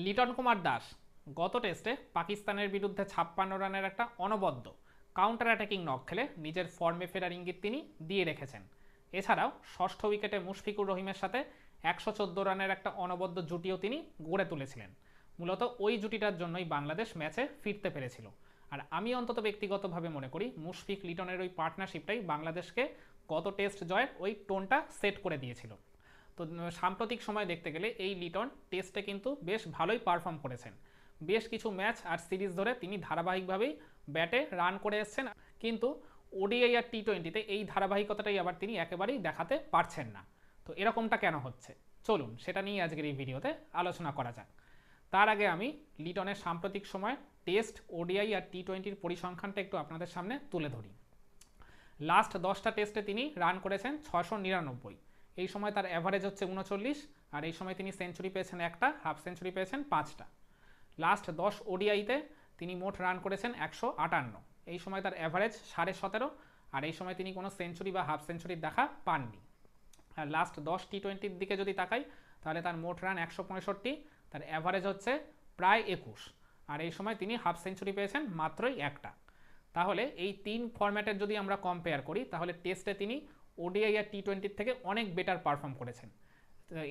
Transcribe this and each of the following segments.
লিটন কুমার দাস গত টেস্টে পাকিস্তানের বিরুদ্ধে 56 রানের একটা অনবদ্য কাউন্টার অ্যাটাকিং নক খেলে নিজের ফর্মে ফেরার ইঙ্গিত তিনি দিয়ে রেখেছেন। এছাড়াও ষষ্ঠ উইকেটে মুশফিকুর রহিমের সাথে 114 রানের একটা অনবদ্য জুটিও তিনি গড়ে তুলেছিলেন। মূলত ওই জুটিটার জন্যই বাংলাদেশ ম্যাচে ফিরতে পেরেছিল। আর আমি অন্তত ব্যক্তিগতভাবে মনে করি মুশফিক লিটনের ওই পার্টনারশিপটাই বাংলাদেশকে গত টেস্ট জয়ের ওই টোনটা সেট করে দিয়েছিল। তো সাম্প্রতিক সময় দেখতে গেলে এই লিটন টেস্টে কিন্তু বেশ ভালোই পারফর্ম করেছেন। বেশ কিছু ম্যাচ আর সিরিজ ধরে তিনি ধারাবাহিকভাবেই ব্যাটে রান করে এসছেন, কিন্তু ওডিআই আর টি-20তে এই ধারাবাহিকতাটাই আবার তিনি একেবারেই দেখাতে পারছেন না। তো এরকমটা কেন হচ্ছে, চলুন সেটা নিয়ে আজকের এই ভিডিওতে আলোচনা করা যাক। তার আগে আমি লিটনের সাম্প্রতিক সময় টেস্ট, ওডিআই আর টি-20র পরিসংখ্যানটা একটু আপনাদের সামনে তুলে ধরি। লাস্ট 10টা টেস্টে তিনি রান করেছেন 699। এই সময় তার অ্যাভারেজ হচ্ছে 39, আর এই সময় তিনি সেঞ্চুরি পেয়েছেন একটা, হাফ সেঞ্চুরি পেয়েছেন 5টা। লাস্ট 10 ওডিআইতে তিনি মোট রান করেছেন 158। এই সময় তার অ্যাভারেজ 17.5, আর এই সময় তিনি কোনো সেঞ্চুরি বা হাফ সেঞ্চুরির দেখা পাননি। আর লাস্ট 10 টি-20র দিকে যদি তাকাই, তাহলে তার মোট রান 165, তার অ্যাভারেজ হচ্ছে প্রায় 21, আর এই সময় তিনি হাফ সেঞ্চুরি পেয়েছেন মাত্রই একটা। তাহলে এই তিন ফরম্যাটের যদি আমরা কম্পেয়ার করি, তাহলে টেস্টে তিনি ওডিআই আর টি-20 থেকে অনেক বেটার পারফর্ম করেছেন।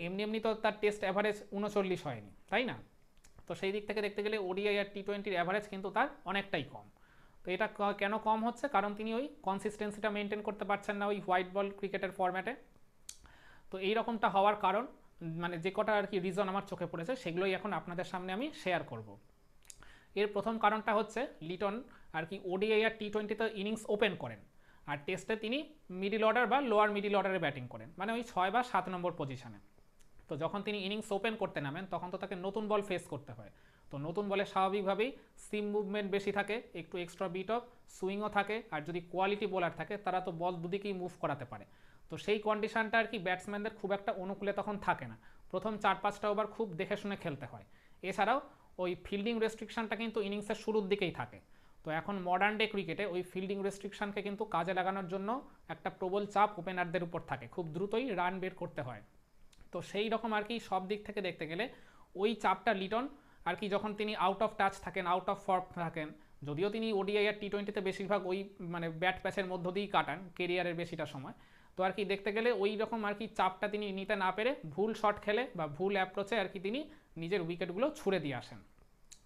এমনি এমনি তো তার টেস্ট অ্যাভারেজ 39 হয়নি, তাই না? তো সেই দিক থেকে দেখতে গেলে ওডিআই আর টি-20র অ্যাভারেজ কিন্তু তার অনেকটাই কম। তো এটা কেন কম হচ্ছে? কারণ তিনি ওই কনসিস্টেন্সিটা মেনটেন করতে পারছেন না ওই হোয়াইট বল ক্রিকেটের ফরম্যাটে। তো এই রকমটা হওয়ার কারণ, মানে যে কটা আর কি রিজন আমার চোখে পড়েছে, সেগুলোই এখন আপনাদের সামনে আমি শেয়ার করব। এর প্রথম কারণটা হচ্ছে লিটন আর কি ওডিআই আর টি-20তে ইনিংস ওপেন করেন, আর টেস্টে তিনি মিডিল অর্ডার বা লোয়ার মিডিল অর্ডারে ব্যাটিং করেন, মানে ওই 6 বা 7 নম্বর পজিশনে। তো যখন তিনি ইনিংস ওপেন করতে নামেন, তখন তো তাকে নতুন বল ফেস করতে হয়। তো নতুন বলে স্বাভাবিকভাবেই সিম মুভমেন্ট বেশি থাকে, একটু এক্সট্রা বিট অফ সুইংও থাকে, আর যদি কোয়ালিটি বোলার থাকে তারা তো বল দুদিকেই মুভ করাতে পারে। তো সেই কন্ডিশনটা আর কি ব্যাটসম্যানদের খুব একটা অনুকূলে তখন থাকে না। প্রথম 4-5টা ওভার খুব দেখে শুনে খেলতে হয়। এছাড়াও ওই ফিল্ডিং রেস্ট্রিকশনটা কিন্তু ইনিংসের শুরুর দিকেই থাকে। তো এখন মডার্ন ডে ক্রিকেটে ওই ফিল্ডিং রেস্ট্রিকশনকে কিন্তু কাজে লাগানোর জন্য একটা প্রবল চাপ ওপেনারদের উপর থাকে, খুব দ্রুতই রান বের করতে হয়। তো সেই রকম আর কি সব দিক থেকে দেখতে গেলে ওই চাপটা লিটন আর কি যখন তিনি আউট অফ টাচ থাকেন, আউট অফ ফর্ম থাকেন, যদিও তিনি ওডিআই আর টি-20তে বেশিরভাগ ওই মানে ব্যাট প্যাচের মধ্য দিয়েই কাটান কেরিয়ারের বেশিটা সময়। তো আর কি দেখতে গেলে ওই রকম আর কি চাপটা তিনি নিতে না পেরে ভুল শট খেলে বা ভুল অ্যাপ্রোচে আর কি তিনি নিজের উইকেটগুলো ছুড়ে দিয়ে আসেন।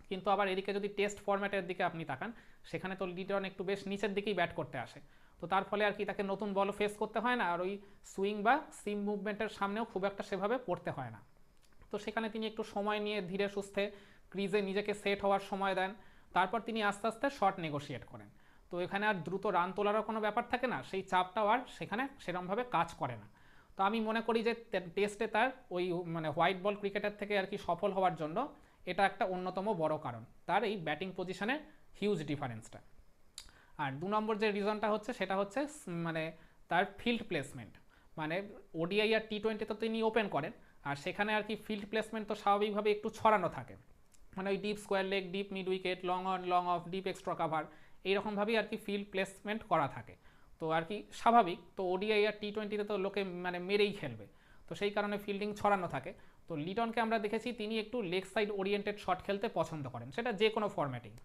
কিন্তু আবার এদিকে যদি টেস্ট ফরম্যাটের দিকে আপনি তাকান, সেখানে তো লিটন একটু বেশ নিচের দিকেই ব্যাট করতে আসে। তো তার ফলে আর কি তাকে নতুন বলও ফেস করতে হয় না, আর ওই সুইং বা সিম মুভমেন্টের সামনেও খুব একটা সেভাবে পড়তে হয় না। তো সেখানে তিনি একটু সময় নিয়ে ধীরে সুস্থে ক্রিজে নিজেকে সেট হওয়ার সময় দেন, তারপর তিনি আস্তে আস্তে শট নেগোশিয়েট করেন। তো এখানে আর দ্রুত রান তোলারও কোনো ব্যাপার থাকে না, সেই চাপটাও আর সেখানে সেরকমভাবে কাজ করে না। তো আমি মনে করি যে টেস্টে তার ওই মানে হোয়াইট বল ক্রিকেটার থেকে আর কি সফল হওয়ার জন্য এটা একটা অন্যতম বড় কারণ, তার এই ব্যাটিং পজিশনের হিউজ ডিফারেন্সটা। আর 2 নম্বর যে রিজনটা হচ্ছে সেটা হচ্ছে মানে তার ফিল্ড প্লেসমেন্ট। মানে ওডিআই আর টি-20 তো তিনি ওপেন করেন, আর সেখানে আর কি ফিল্ড প্লেসমেন্ট তো স্বাভাবিকভাবে একটু ছড়ানো থাকে, মানে ওই deep square leg, deep mid wicket, long on long off, deep extra cover, এইরকমভাবেই আর কি ফিল্ড প্লেসমেন্ট করা থাকে। তো আর কি স্বাভাবিক, তো ওডিআই আর টি-20তে তো লোকে মানে মেরেই খেলবে, তো সেই কারণে ফিল্ডিং ছড়ানো থাকে। তো লিটনকে আমরা দেখেছি তিনি একটু লেগ সাইড ওরিয়েন্টেড শট খেলতে পছন্দ করেন, সেটা যে কোনো ফরম্যাটেই।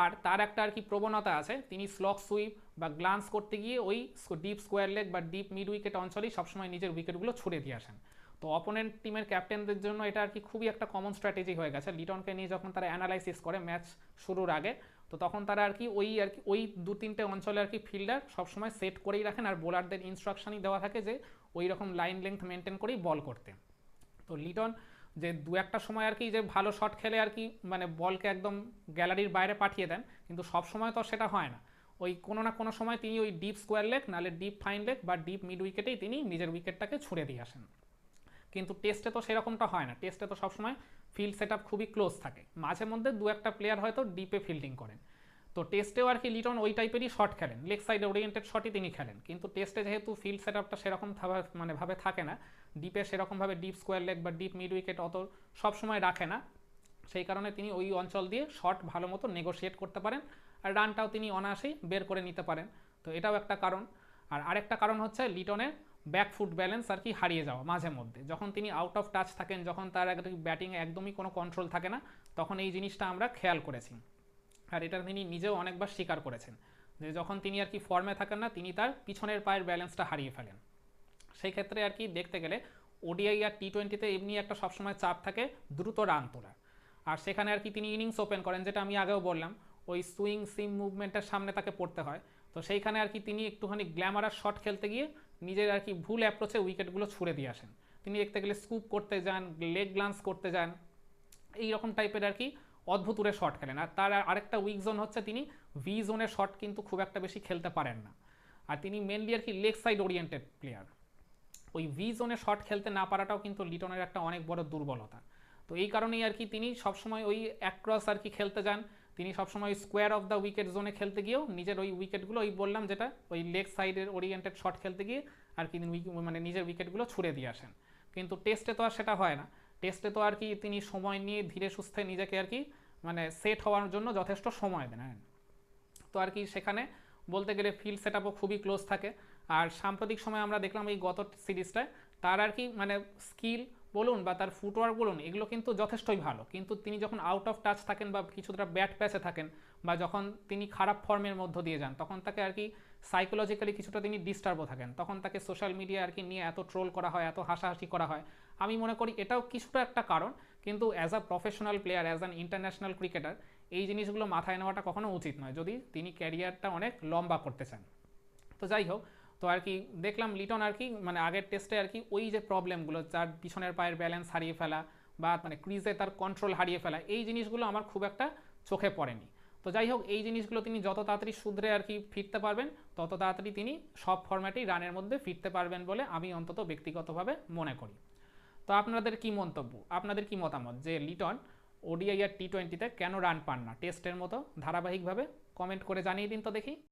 আর তার একটা আর কি প্রবণতা আছে, তিনি স্লক সুইপ বা গ্লান্স করতে গিয়ে ওই ডিপ স্কোয়ার লেগ বা ডিপ মিড উইকেট অঞ্চলেই সবসময় নিজের উইকেটগুলো ছুড়ে দিয়ে আসেন। তো অপোনেন্ট টিমের ক্যাপ্টেনদের জন্য এটা আর কি খুবই একটা কমন স্ট্র্যাটেজি হয়ে গেছে। লিটনকে নিয়ে যখন তারা অ্যানালাইসিস করে ম্যাচ শুরুর আগে, তো তখন তারা আর কি ওই 2-3টে অঞ্চলে আর কি ফিল্ডার সবসময় সেট করেই রাখেন, আর বোলারদের ইনস্ট্রাকশনই দেওয়া থাকে যে ওই রকম লাইন লেন্থ মেনটেন করেই বল করতে। তো লিটন যে 2-একটা সময় আর কি যে ভালো শট খেলে আর কি মানে বলকে একদম গ্যালারির বাইরে পাঠিয়ে দেন, কিন্তু সব সময় তো সেটা হয় না। ওই কোনো না কোনো সময় তিনি ওই ডিপ স্কোয়ার লেগ, নাহলে ডিপ ফাইন লেগ বা ডিপ মিড উইকেটেই তিনি নিজের উইকেটটাকে ছুড়ে দিয়ে আসেন। কিন্তু টেস্টে তো সেরকমটা হয় না, টেস্টে তো সবসময় ফিল্ড সেট আপ খুবই ক্লোজ থাকে, মাঝে মধ্যে 2-একটা প্লেয়ার হয়তো ডিপে ফিল্ডিং করেন। তো টেস্টেও আর কি লিটন ওই টাইপেরই শট খেলেন, লেগ সাইডে ওরিয়েন্টেড শটই তিনি খেলেন, কিন্তু টেস্টে যেহেতু ফিল্ড সেট আপটা সেরকম মানে ভাবে থাকে না, ডিপে সেরকমভাবে ডিপ স্কোয়ার লেগ বা ডিপ মিড উইকেট অত সবসময় রাখে না, সেই কারণে তিনি ওই অঞ্চল দিয়ে শট ভালো মতো নেগোশিয়েট করতে পারেন, আর রানটাও তিনি অনায়াসেই বের করে নিতে পারেন। তো এটাও একটা কারণ। আর আরেকটা কারণ হচ্ছে লিটনের ব্যাকফুট ব্যালেন্স আর কি হারিয়ে যাওয়া মাঝে মধ্যে, যখন তিনি আউট অফ টাচ থাকেন, যখন তার ব্যাটিংয়ে একদমই কোনো কন্ট্রোল থাকে না, তখন এই জিনিসটা আমরা খেয়াল করেছি। আর এটা তিনি নিজেও অনেকবার স্বীকার করেছেন যে যখন তিনি আর কি ফর্মে থাকেন না, তিনি তার পিছনের পায়ের ব্যালেন্সটা হারিয়ে ফেলেন। সেই ক্ষেত্রে আর কি দেখতে গেলে ওডিআই আর টি20তে এমনি একটা সবসময় চাপ থাকে দ্রুত রান তোলার, আর সেখানে আর কি তিনি ইনিংস ওপেন করেন, যেটা আমি আগেও বললাম ওই সুইং সিম মুভমেন্টের সামনে তাকে পড়তে হয়। তো সেইখানে আর কি তিনি একটুখানি গ্ল্যামারাস শট খেলতে গিয়ে নিজের আর কি ভুল অ্যাপ্রোচে উইকেটগুলো ছুড়ে দিয়ে আসেন। তিনি দেখতে গেলে স্কুপ করতে যান, লেগ গ্লান্স করতে যান, এই রকম টাইপের আর কি অদ্ভুতুরে শট খেলেন। আর তার আরেকটা উইক জোন হচ্ছে তিনি ভি জোনের শট কিন্তু খুব একটা বেশি খেলতে পারেন না, আর তিনি মেনলি আর কি লেগ সাইড ওরিয়েন্টেড প্লেয়ার। ওই ভি জোনে শট খেলতে না পারাটাও কিন্তু লিটনের একটা অনেক বড় দুর্বলতা। তো এই কারণেই আর কি তিনি সবসময় ওই অ্যাক্রস আর কি খেলতে যান, তিনি সবসময় ওই স্কোয়ার অফ দ্য উইকেট জোনে খেলতে গিয়েও নিজের ওই উইকেটগুলো, ওই বললাম যেটা ওই লেগ সাইডের ওরিয়েন্টেড শট খেলতে গিয়ে আর কি মানে নিজের উইকেটগুলো ছুড়ে দিয়ে আসেন। কিন্তু টেস্টে তো আর সেটা হয় না। টেস্টে তো আর কি তিনি সময় নিয়ে ধীরে সুস্থে নিজেকে আর কি মানে সেট হওয়ার জন্য যথেষ্ট সময় দেন। তো আর কি সেখানে বলতে গেলে ফিল্ড সেট আপও খুবই ক্লোজ থাকে। আর সাম্প্রতিক সময় আমরা দেখলাম এই গত সিরিজটায় তার আর কি মানে স্কিল বলুন বা তার ফুটওয়ার্ক বলুন, এগুলো কিন্তু যথেষ্টই ভালো, কিন্তু তিনি যখন আউট অফ টাচ থাকেন বা কিছুটা ব্যাট প্যাচে থাকেন বা যখন তিনি খারাপ ফর্মের মধ্য দিয়ে যান, তখন তাকে আর কি সাইকোলজিক্যালি কিছুটা তিনি ডিস্টার্বও থাকেন, তখন তাকে সোশ্যাল মিডিয়া আর কি নিয়ে এত ট্রোল করা হয়, এত হাসাহাসি করা হয়। আমি মনে করি এটাও কিছুটা একটা কারণ, কিন্তু as a professional player, as an international cricketer এই জিনিসগুলো মাথায় নেওয়াটা কখনো উচিত নয় যদি তিনি ক্যারিয়ারটা অনেক লম্বা করতে চান। তো যাই হোক, তো আর কি দেখলাম লিটন আর কি মানে আগের টেস্টে আর কি ওই যে প্রবলেমগুলো, যার পিছনের পায়ের ব্যালেন্স হারিয়ে ফেলা বা মানে ক্রিজে তার কন্ট্রোল হারিয়ে ফেলা, এই জিনিসগুলো আমার খুব একটা চোখে পড়েনি। তো যাই হোক, এই জিনিসগুলো তিনি যত তাড়াতাড়ি শুধরে আর কি ফিরতে পারবেন, তত তাড়াতাড়ি তিনি সব ফরম্যাটেই রানের মধ্যে ফিরতে পারবেন বলে আমি অন্তত ব্যক্তিগতভাবে মনে করি। তো আপনাদের কি মন্তব্য, আপনাদের কি মতামত যে লিটন ওডিআই আর টি20তে কেন রান পান না টেস্টের মতো ধারাবাহিকভাবে? কমেন্ট করে জানিয়ে দিন তো দেখি।